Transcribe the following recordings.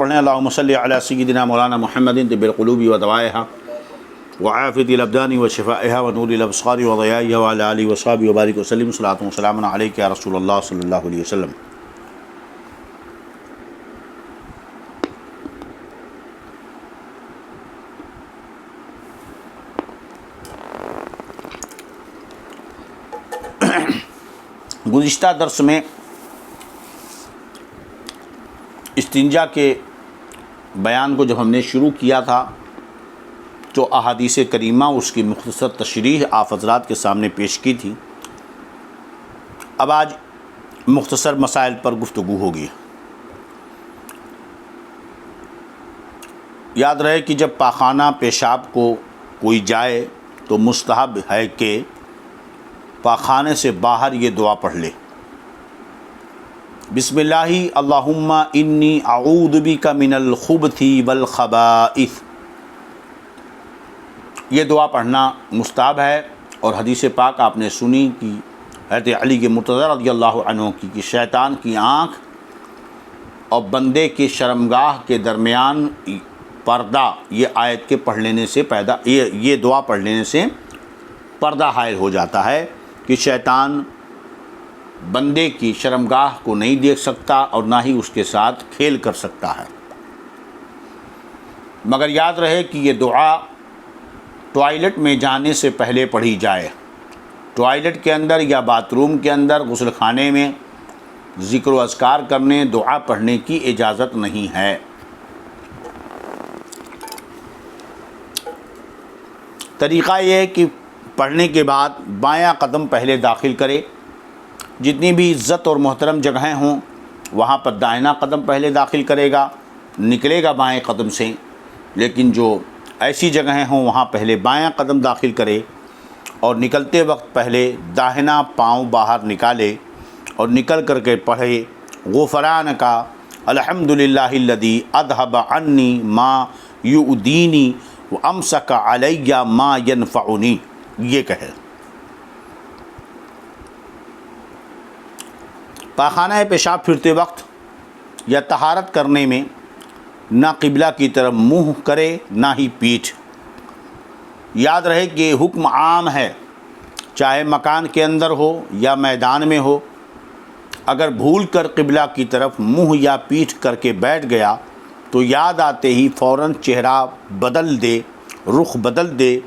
پڑھیں اللہم صلی علی سیدنا مولانا محمد طب القلوب و دوائها وعافیۃ الابدان و شفائها و نور الابصار و ضیائها وعلی آلہ و صحبہ وبارک وسلم صلاۃ و سلام علیک یا رسول اللہ صلی اللہ علیہ وسلم۔ گزشتہ درس میں استنجا کے بیان کو جب ہم نے شروع کیا تھا تو احادیث کریمہ اس کی مختصر تشریح آپ حضرات کے سامنے پیش کی تھی۔ اب آج مختصر مسائل پر گفتگو ہوگی۔ یاد رہے کہ جب پاخانہ پیشاب کو کوئی جائے تو مستحب ہے کہ پاخانے سے باہر یہ دعا پڑھ لے، بسم اللہ اللہم انی اعوذ بک من الخبث والخبائث۔ یہ دعا پڑھنا مستحب ہے، اور حدیث پاک آپ نے سنی کہ حضرت علی کے مرتضی رضی اللہ عنہ کی کہ شیطان کی آنکھ اور بندے کی شرمگاہ کے درمیان پردہ یہ آیت کے پڑھ لینے سے یہ دعا پڑھ لینے سے پردہ حائل ہو جاتا ہے کہ شیطان بندے کی شرمگاہ کو نہیں دیکھ سکتا اور نہ ہی اس کے ساتھ کھیل کر سکتا ہے۔ مگر یاد رہے کہ یہ دعا ٹوائلٹ میں جانے سے پہلے پڑھی جائے۔ ٹوائلٹ کے اندر یا باتھ روم کے اندر غسل خانے میں ذکر و اذکار کرنے، دعا پڑھنے کی اجازت نہیں ہے۔ طریقہ یہ ہے کہ پڑھنے کے بعد بایاں قدم پہلے داخل کرے، جتنی بھی عزت اور محترم جگہیں ہوں وہاں پر دائنا قدم پہلے داخل کرے گا، نکلے گا بائیں قدم سے، لیکن جو ایسی جگہیں ہوں وہاں پہلے بایاں قدم داخل کرے اور نکلتے وقت پہلے داہنا پاؤں باہر نکالے اور نکل کر کے پڑھے غفرانک الحمدللہ الذی اذھب عنی ما یؤذینی وامسک علی ما ینفعنی، یہ کہے۔ پاخانہ پیشاب پھرتے وقت یا طہارت کرنے میں نہ قبلہ کی طرف منہ کرے نہ ہی پیٹھ۔ یاد رہے کہ یہ حکم عام ہے، چاہے مکان کے اندر ہو یا میدان میں ہو۔ اگر بھول کر قبلہ کی طرف منہ یا پیٹھ کر کے بیٹھ گیا تو یاد آتے ہی فوراً چہرہ بدل دے، رخ بدل دے،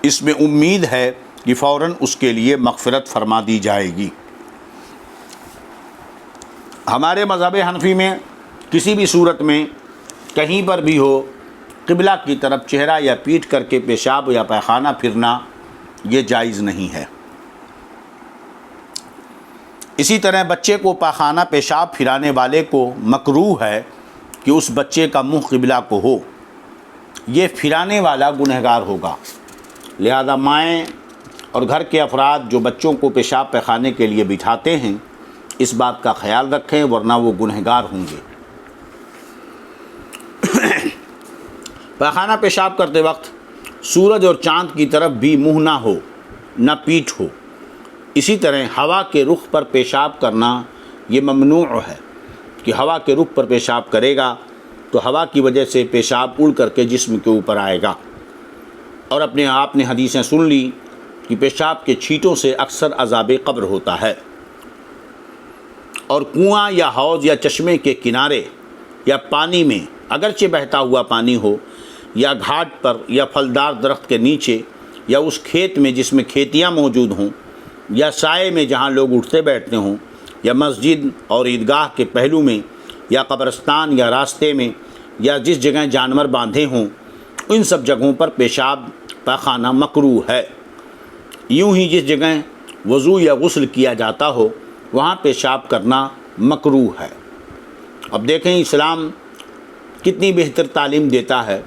اس میں امید ہے کہ فوراً اس کے لیے مغفرت فرما دی جائے گی۔ ہمارے مذہب حنفی میں کسی بھی صورت میں کہیں پر بھی ہو قبلہ کی طرف چہرہ یا پیٹھ کر کے پیشاب یا پاخانہ پھرنا یہ جائز نہیں ہے۔ اسی طرح بچے کو پاخانہ پیشاب پھرانے والے کو مکروہ ہے کہ اس بچے کا منہ قبلہ کو ہو، یہ پھرانے والا گنہگار ہوگا۔ لہذا مائیں اور گھر کے افراد جو بچوں کو پیشاب پاخانے کے لیے بٹھاتے ہیں اس بات کا خیال رکھیں، ورنہ وہ گنہگار ہوں گے۔ پاخانہ پیشاب کرتے وقت سورج اور چاند کی طرف بھی منہ نہ ہو، نہ پیٹھ ہو۔ اسی طرح ہوا کے رخ پر پیشاب کرنا یہ ممنوع ہے کہ ہوا کے رخ پر پیشاب کرے گا تو ہوا کی وجہ سے پیشاب اڑ کر کے جسم کے اوپر آئے گا، اور اپنے آپ نے حدیثیں سن لی کہ پیشاب کے چھینٹوں سے اکثر عذاب قبر ہوتا ہے۔ اور کنواں یا حوض یا چشمے کے کنارے یا پانی میں اگرچہ بہتا ہوا پانی ہو، یا گھاٹ پر یا پھلدار درخت کے نیچے، یا اس کھیت میں جس میں کھیتیاں موجود ہوں، یا سائے میں جہاں لوگ اٹھتے بیٹھتے ہوں، یا مسجد اور عیدگاہ کے پہلو میں، یا قبرستان یا راستے میں، یا جس جگہ جانور باندھے ہوں، ان سب جگہوں پر پیشاب پاخانہ مکروہ ہے۔ یوں ہی جس جگہ وضو یا غسل کیا جاتا ہو وہاں پیشاب کرنا مکروہ ہے۔ اب دیکھیں اسلام کتنی بہتر تعلیم دیتا ہے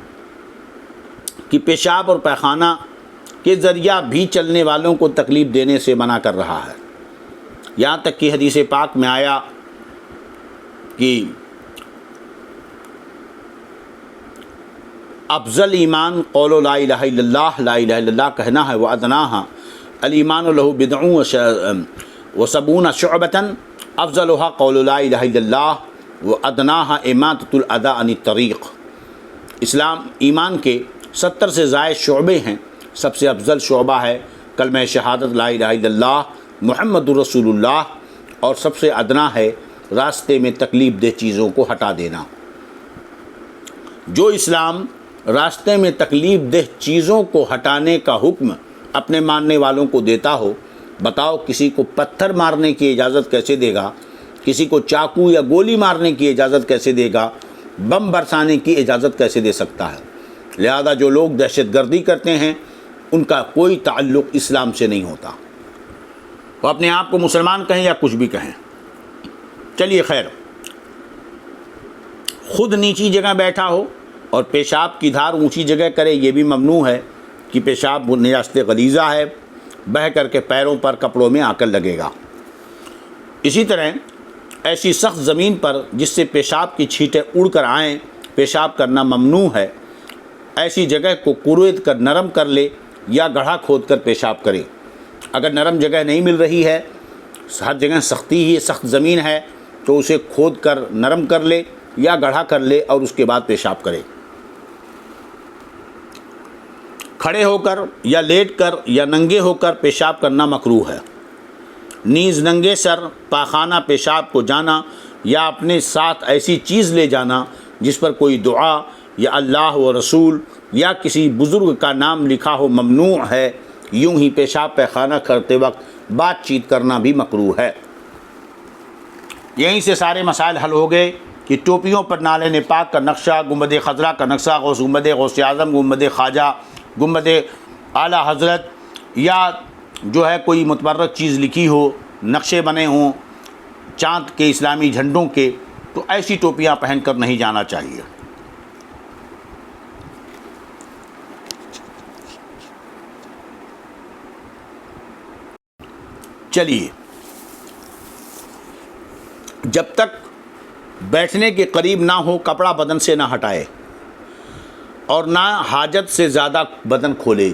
کہ پیشاب اور پاخانہ کے ذریعہ بھی چلنے والوں کو تکلیف دینے سے منع کر رہا ہے۔ یہاں تک کہ حدیث پاک میں آیا کہ افضل ایمان قول لا الہ الا اللہ، لا الہ الا اللہ کہنا ہے، وَأَدْنَاهَا الایمان له بِضْعٌ وَسَبْعُونَ شُعْبَةً افضلها قول لا الہ الا اللہ وَأَدْنَاهَا إِمَاطَةُ الْأَذَىٰ عَنِ الطَّرِيقِ۔ اسلام ایمان کے 70 سے زائد شعبے ہیں، سب سے افضل شعبہ ہے کلمہ شہادت لا الہ الا اللہ محمد الرسول اللہ، اور سب سے ادنا ہے راستے میں تکلیف دہ چیزوں کو ہٹا دینا۔ جو اسلام راستے میں تکلیف دہ چیزوں کو ہٹانے کا حکم اپنے ماننے والوں کو دیتا ہو، بتاؤ کسی کو پتھر مارنے کی اجازت کیسے دے گا؟ کسی کو چاقو یا گولی مارنے کی اجازت کیسے دے گا؟ بم برسانے کی اجازت کیسے دے سکتا ہے؟ لہذا جو لوگ دہشت گردی کرتے ہیں ان کا کوئی تعلق اسلام سے نہیں ہوتا، وہ اپنے آپ کو مسلمان کہیں یا کچھ بھی کہیں۔ چلیے خیر، خود نیچی جگہ بیٹھا ہو اور پیشاب کی دھار اونچی جگہ کرے، یہ بھی ممنوع ہے کہ پیشاب نجاست غلیظہ ہے، بہہ کر کے پیروں پر کپڑوں میں آ کر لگے گا۔ اسی طرح ایسی سخت زمین پر جس سے پیشاب کی چھینٹیں اڑ کر آئیں پیشاب کرنا ممنوع ہے۔ ایسی جگہ کو کروید کر نرم کر لے یا گڑھا کھود کر پیشاب کرے۔ اگر نرم جگہ نہیں مل رہی ہے، ہر جگہ سختی ہی سخت زمین ہے، تو اسے کھود کر نرم کر لے یا گڑھا کر لے اور اس کے بعد پیشاب کرے۔ کھڑے ہو کر یا لیٹ کر یا ننگے ہو کر پیشاب کرنا مکروہ ہے۔ نیز ننگے سر پاخانہ پیشاب کو جانا یا اپنے ساتھ ایسی چیز لے جانا جس پر کوئی دعا یا اللہ و رسول یا کسی بزرگ کا نام لکھا ہو ممنوع ہے۔ یوں ہی پیشاب پیخانہ کرتے وقت بات چیت کرنا بھی مکروہ ہے۔ یہیں سے سارے مسائل حل ہو گئے کہ ٹوپیوں پر نالے پاک کا نقشہ، گنبد خضرا کا نقشہ، گنبد غوث اعظم، گنبد خواجہ، گنبد اعلیٰ حضرت، یا جو ہے کوئی متبرک چیز لکھی ہو، نقشے بنے ہوں چاند کے اسلامی جھنڈوں کے، تو ایسی ٹوپیاں پہن کر نہیں جانا چاہیے۔ چلیے، جب تک بیٹھنے کے قریب نہ ہو کپڑا بدن سے نہ ہٹائے اور نہ حاجت سے زیادہ بدن کھولے۔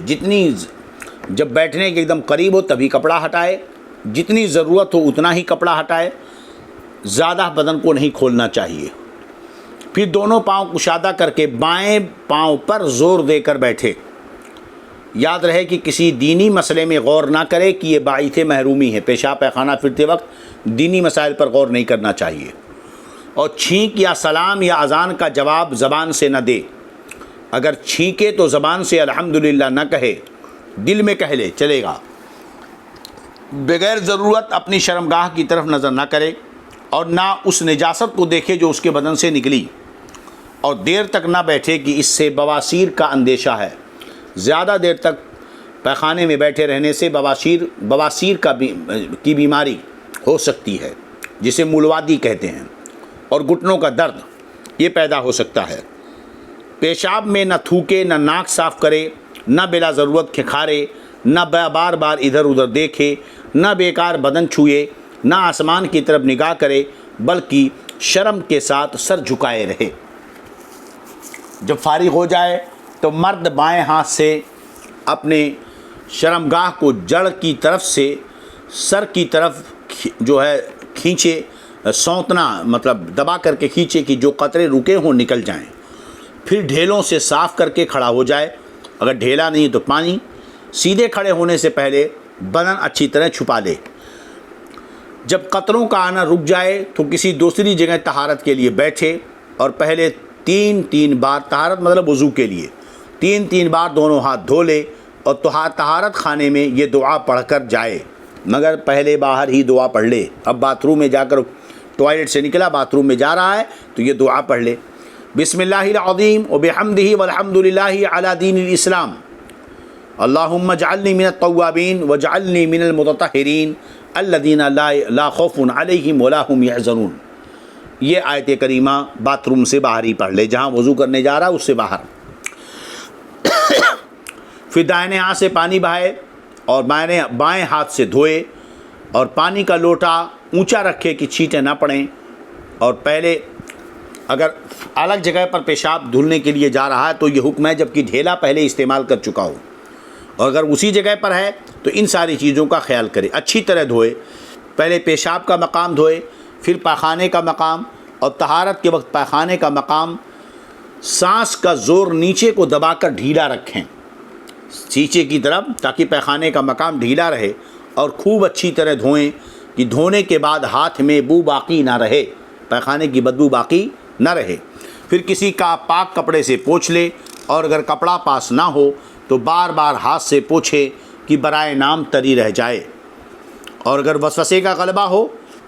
جب بیٹھنے کے ایک دم قریب ہو تبھی کپڑا ہٹائے، جتنی ضرورت ہو اتنا ہی کپڑا ہٹائے، زیادہ بدن کو نہیں کھولنا چاہیے۔ پھر دونوں پاؤں کشادہ کر کے بائیں پاؤں پر زور دے کر بیٹھے۔ یاد رہے کہ کسی دینی مسئلے میں غور نہ کرے کہ یہ باعث محرومی ہے۔ پیشاب پیخانہ پھرتے وقت دینی مسائل پر غور نہیں کرنا چاہیے، اور چھینک یا سلام یا اذان کا جواب زبان سے نہ دے۔ اگر چھینکے تو زبان سے الحمدللہ نہ کہے، دل میں کہہ لے چلے گا۔ بغیر ضرورت اپنی شرمگاہ کی طرف نظر نہ کرے اور نہ اس نجاست کو دیکھے جو اس کے بدن سے نکلی، اور دیر تک نہ بیٹھے کہ اس سے بواسیر کا اندیشہ ہے۔ زیادہ دیر تک پیخانے میں بیٹھے رہنے سے بواسیر کی بیماری ہو سکتی ہے، جسے مولوادی کہتے ہیں، اور گھٹنوں کا درد یہ پیدا ہو سکتا ہے۔ پیشاب میں نہ تھوکے، نہ ناک صاف کرے، نہ بلا ضرورت کھکھارے، نہ بار بار ادھر ادھر دیکھے، نہ بیکار بدن چھوئے، نہ آسمان کی طرف نگاہ کرے، بلکہ شرم کے ساتھ سر جھکائے رہے۔ جب فارغ ہو جائے تو مرد بائیں ہاتھ سے اپنے شرمگاہ کو جڑ کی طرف سے سر کی طرف جو ہے کھینچے، سونتنا مطلب دبا کر کے کھینچے کہ جو قطرے رکے ہوں نکل جائیں۔ پھر ڈھیلوں سے صاف کر کے کھڑا ہو جائے، اگر ڈھیلا نہیں تو پانی۔ سیدھے کھڑے ہونے سے پہلے بدن اچھی طرح چھپا لے۔ جب قطروں کا آنا رک جائے تو کسی دوسری جگہ طہارت کے لیے بیٹھے اور پہلے 3 بار، طہارت مطلب وضو کے لیے 3 بار دونوں ہاتھ دھو لے، اور طہارت خانے میں یہ دعا پڑھ کر جائے، مگر پہلے باہر ہی دعا پڑھ لے۔ اب باتھ روم میں جا کر ٹوائلٹ سے نکلا، باتھ روم میں جا رہا ہے تو یہ دعا پڑھ لے، بسم اللہ العظیم وبحمدہ والحمد للہ علی دین الاسلام، اللہم اجعلنی من التوابین واجعلنی من المتطہرین الذین لا خوف علیہم ولا هم یحزنون۔ یہ آیت کریمہ باتھ روم سے باہر ہی پڑھ لے، جہاں وضو کرنے جا رہا اس سے باہر۔ پھر دائیں ہاتھ سے پانی بہائے اور بائیں ہاتھ سے دھوئے، اور پانی کا لوٹا اونچا رکھے کہ چھینٹیں نہ پڑیں۔ اور پہلے اگر الگ جگہ پر پیشاب دھلنے کے لیے جا رہا ہے تو یہ حکم ہے، جبکہ ڈھیلا پہلے استعمال کر چکا ہو، اور اگر اسی جگہ پر ہے تو ان ساری چیزوں کا خیال کرے۔ اچھی طرح دھوئے، پہلے پیشاب کا مقام دھوئے، پھر پاخانے کا مقام، اور طہارت کے وقت پائخانے کا مقام سانس کا زور نیچے کو دبا کر ڈھیلا رکھیں نیچے کی طرف، تاکہ پائخانے کا مقام ڈھیلا رہے، اور خوب اچھی طرح دھوئیں کہ دھونے کے بعد ہاتھ میں بو باقی نہ رہے، پائخانے کی بدبو باقی نہ رہے۔ پھر کسی کا پاک کپڑے سے پوچھ لے، اور اگر کپڑا پاس نہ ہو تو بار بار ہاتھ سے پوچھے کہ برائے نام تری رہ جائے، اور اگر وسوسے کا غلبہ ہو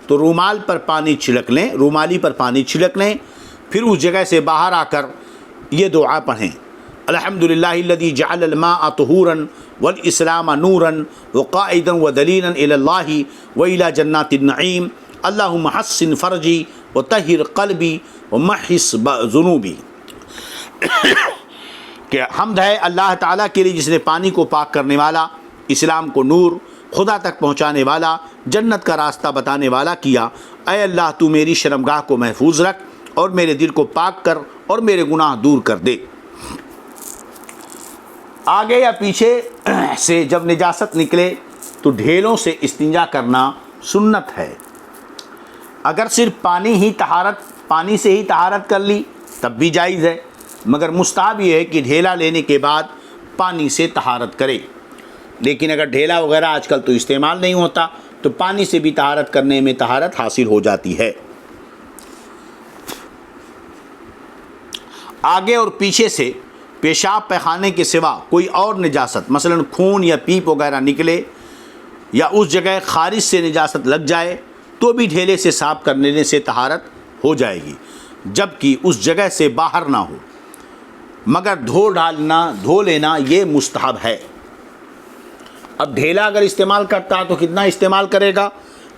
تو رومالی پر پانی چھڑک لیں، پھر اس جگہ سے باہر آ کر یہ دعا پڑھیں: الحمدللہ الذی جعل الماء طہورا والاسلام نورا وقائدا ودلیلا الی اللہ والی جنات النعیم، اللہم حسن فرجی وطہر قلبی ومحص ذنوبی۔ کہ حمد ہے اللہ تعالیٰ کے لیے جس نے پانی کو پاک کرنے والا، اسلام کو نور، خدا تک پہنچانے والا، جنت کا راستہ بتانے والا کیا۔ اے اللہ تو میری شرمگاہ کو محفوظ رکھ اور میرے دل کو پاک کر اور میرے گناہ دور کر دے۔ آگے یا پیچھے سے جب نجاست نکلے تو ڈھیلوں سے استنجا کرنا سنت ہے۔ اگر صرف پانی سے ہی طہارت کر لی تب بھی جائز ہے، مگر مستحب یہ ہے کہ ڈھیلا لینے کے بعد پانی سے طہارت کرے۔ لیکن اگر ڈھیلا وغیرہ آج کل تو استعمال نہیں ہوتا تو پانی سے بھی طہارت کرنے میں طہارت حاصل ہو جاتی ہے۔ آگے اور پیچھے سے پیشاب پخانے کے سوا کوئی اور نجاست، مثلا خون یا پیپ وغیرہ نکلے یا اس جگہ خارج سے نجاست لگ جائے تو بھی ڈھیلے سے صاف کرنے سے طہارت ہو جائے گی، جبکہ اس جگہ سے باہر نہ ہو، مگر دھو لینا یہ مستحب ہے۔ اب ڈھیلا اگر استعمال کرتا ہے تو کتنا استعمال کرے گا؟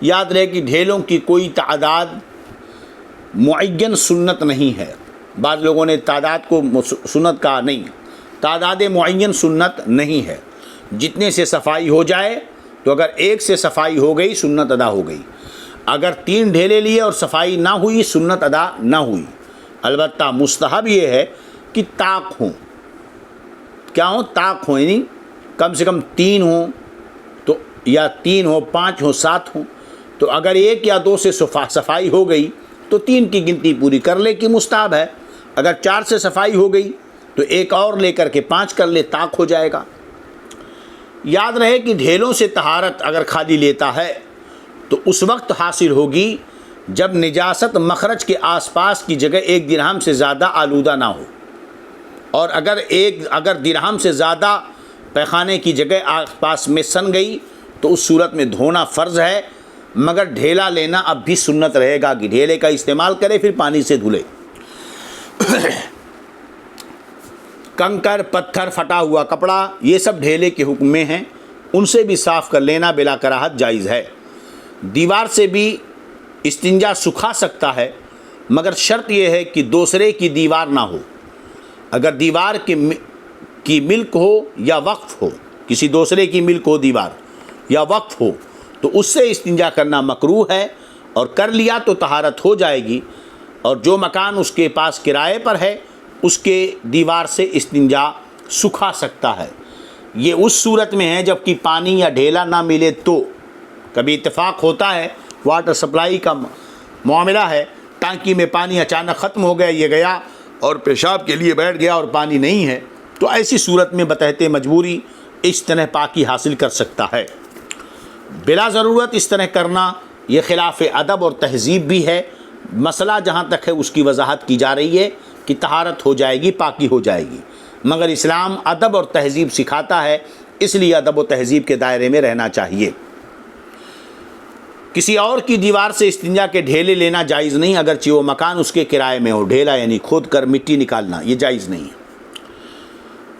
یاد رہے کہ ڈھیلوں کی کوئی تعداد معین سنت نہیں ہے۔ بعض لوگوں نے تعداد کو سنت کہا، نہیں، تعداد معین سنت نہیں ہے۔ جتنے سے صفائی ہو جائے تو اگر ایک سے صفائی ہو گئی سنت ادا ہو گئی، اگر 3 ڈھیلے لیے اور صفائی نہ ہوئی سنت ادا نہ ہوئی۔ البتہ مستحب یہ ہے کہ طاق ہوں، کیا ہوں؟ طاق ہوں، یعنی کم سے کم 3 ہوں تو، یا 3 ہو، 5 ہو، 7 ہوں، تو اگر 1 یا 2 سے صفائی ہو گئی تو 3 کی گنتی پوری کر لے کہ مستحب ہے۔ اگر 4 سے صفائی ہو گئی تو 1 اور لے کر کے 5 کر لے، طاق ہو جائے گا۔ یاد رہے کہ ڈھیلوں سے طہارت اگر خالی لیتا ہے تو اس وقت حاصل ہوگی جب نجاست مخرج کے آس پاس کی جگہ 1 درہم سے زیادہ آلودہ نہ ہو، اور اگر درہم سے زیادہ پیخانے کی جگہ آس پاس میں سن گئی تو اس صورت میں دھونا فرض ہے، مگر ڈھیلا لینا اب بھی سنت رہے گا کہ ڈھیلے کا استعمال کرے پھر پانی سے دھلے۔ کنکر، پتھر، پھٹا ہوا کپڑا یہ سب ڈھیلے کے حکم میں ہیں، ان سے بھی صاف کر لینا بلا کراہت جائز ہے۔ دیوار سے بھی استنجا سکھا سکتا ہے، مگر شرط یہ ہے کہ دوسرے کی دیوار نہ ہو۔ اگر دیوار کی ملک ہو یا وقف ہو، کسی دوسرے کی ملک ہو دیوار یا وقف ہو تو اس سے استنجا کرنا مکروہ ہے، اور کر لیا تو طہارت ہو جائے گی، اور جو مکان اس کے پاس کرائے پر ہے اس کے دیوار سے استنجا سکھا سکتا ہے۔ یہ اس صورت میں ہے جب کہ پانی یا ڈھیلا نہ ملے تو۔ کبھی اتفاق ہوتا ہے، واٹر سپلائی کا معاملہ ہے، ٹانکی میں پانی اچانک ختم ہو گیا، یہ گیا اور پیشاب کے لیے بیٹھ گیا اور پانی نہیں ہے، تو ایسی صورت میں بتحت مجبوری اس طرح پاکی حاصل کر سکتا ہے۔ بلا ضرورت اس طرح کرنا یہ خلاف ادب اور تہذیب بھی ہے۔ مسئلہ جہاں تک ہے اس کی وضاحت کی جا رہی ہے کہ طہارت ہو جائے گی، پاکی ہو جائے گی، مگر اسلام ادب اور تہذیب سکھاتا ہے، اس لیے ادب و تہذیب کے دائرے میں رہنا چاہیے۔ کسی اور کی دیوار سے استنجا کے ڈھیلے لینا جائز نہیں، اگرچہ وہ مکان اس کے کرائے میں ہو۔ ڈھیلا یعنی کھود کر مٹی نکالنا، یہ جائز نہیں ہے۔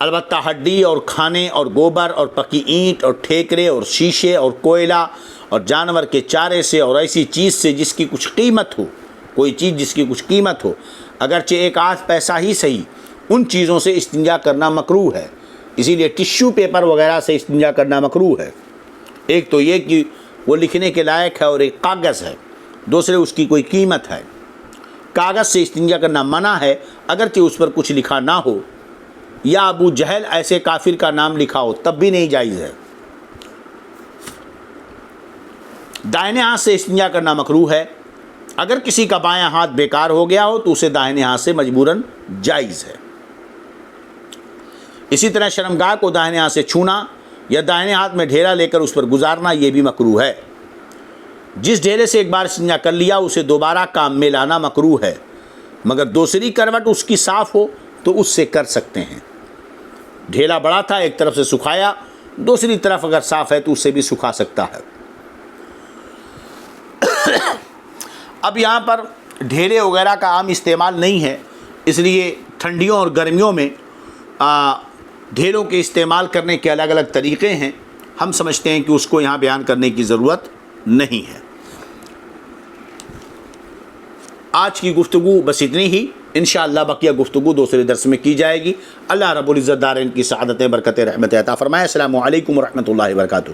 البتہ ہڈی اور کھانے اور گوبر اور پکی اینٹ اور ٹھیکرے اور شیشے اور کوئلہ اور جانور کے چارے سے اور ایسی چیز سے جس کی کچھ قیمت ہو، کوئی چیز جس کی کچھ قیمت ہو، اگرچہ 1 آدھ پیسہ ہی صحیح، ان چیزوں سے استنجا کرنا مکروہ ہے۔ اسی لیے ٹشو پیپر وغیرہ سے استنجا کرنا مکروہ ہے۔ ایک تو یہ کہ وہ لکھنے کے لائق ہے، اور ایک کاغذ ہے، دوسرے اس کی کوئی قیمت ہے۔ کاغذ سے استنجا کرنا منع ہے، اگرچہ اس پر کچھ لکھا نہ ہو، یا ابو جہل ایسے کافر کا نام لکھا ہو تب بھی نہیں جائز ہے۔ دائنے ہاتھ سے استنجا کرنا مکروہ ہے، اگر کسی کا بایاں ہاتھ بیکار ہو گیا ہو تو اسے داہنے ہاتھ سے مجبوراً جائز ہے۔ اسی طرح شرمگاہ کو داہنے ہاتھ سے چھونا یا داہنے ہاتھ میں ڈھیلا لے کر اس پر گزارنا یہ بھی مکروہ ہے۔ جس ڈھیلے سے ایک بار استنجا کر لیا اسے دوبارہ کام میں لانا مکروہ ہے، مگر دوسری کروٹ اس کی صاف ہو تو اس سے کر سکتے ہیں۔ ڈھیلا بڑا تھا، ایک طرف سے سکھایا، دوسری طرف اگر صاف ہے تو اس سے بھی سکھا سکتا ہے۔ اب یہاں پر ڈھیلے وغیرہ کا عام استعمال نہیں ہے، اس لیے ٹھنڈیوں اور گرمیوں میں ڈھیلوں کے استعمال کرنے کے الگ الگ طریقے ہیں، ہم سمجھتے ہیں کہ اس کو یہاں بیان کرنے کی ضرورت نہیں ہے۔ آج کی گفتگو بس اتنی ہی، انشاءاللہ بقیہ گفتگو دوسرے درس میں کی جائے گی۔ اللہ رب العزت دارین کی سعادت برکت رحمت عطا فرمائے۔ السلام علیکم ورحمۃ اللہ وبرکاتہ۔